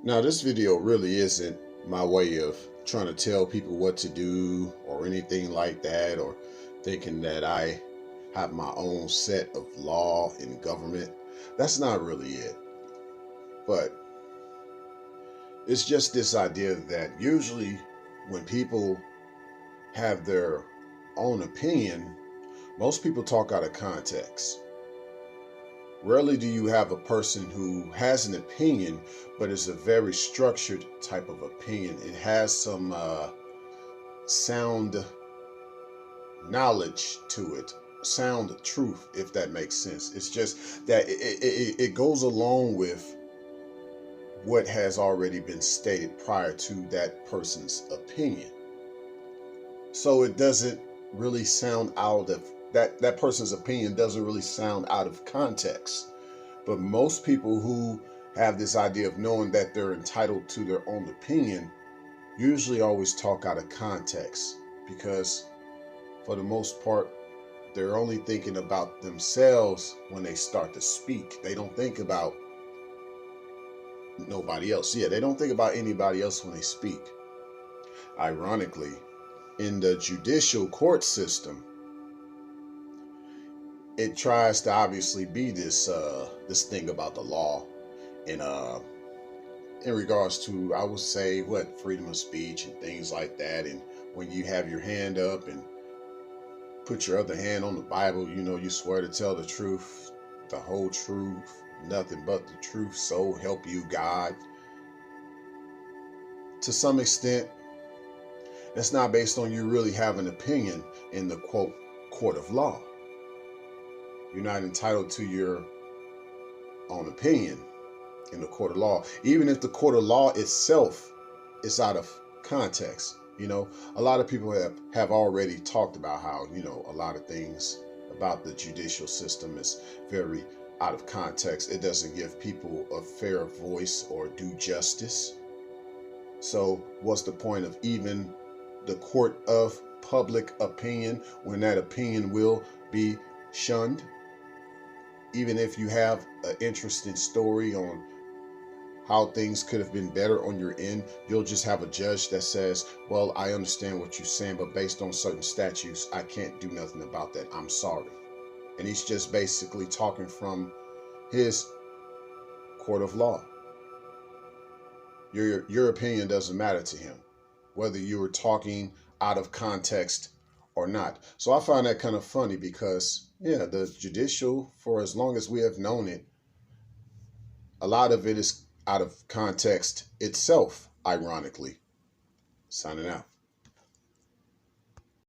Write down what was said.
Now, this video really isn't my way of trying to tell people what to do or anything like that, or thinking that I have my own set of law and government. That's not really it. But it's just this idea that usually when people have their own opinion, most people talk out of context. Rarely do you have a person who has an opinion, but it's a very structured type of opinion. It has some sound knowledge to it, sound truth, if that makes sense. It's just that it goes along with what has already been stated prior to that person's opinion. So it doesn't really sound out of that person's opinion doesn't really sound out of context. But most people who have this idea of knowing that they're entitled to their own opinion usually always talk out of context, because for the most part, they're only thinking about themselves when they start to speak. They don't think about nobody else. Yeah, they don't think about anybody else when they speak. Ironically, in the judicial court system, it tries to obviously be this thing about the law, and in regards to, I would say, what, freedom of speech and things like that. And when you have your hand up and put your other hand on the Bible, you swear to tell the truth, the whole truth, nothing but the truth, so help you God. To some extent, that's not based on you really have an opinion in the quote court of law. You're not entitled to your own opinion in the court of law, even if the court of law itself is out of context. A lot of people have already talked about how, a lot of things about the judicial system is very out of context. It doesn't give people a fair voice or do justice. So what's the point of even the court of public opinion when that opinion will be shunned? Even if you have an interesting story on how things could have been better on your end, you'll just have a judge that says, well, I understand what you're saying, but based on certain statutes, I can't do nothing about that. I'm sorry. And he's just basically talking from his court of law. Your opinion doesn't matter to him, whether you were talking out of context or not. So I find that kind of funny because, yeah, the judicial, for as long as we have known it, a lot of it is out of context itself, ironically. Signing out.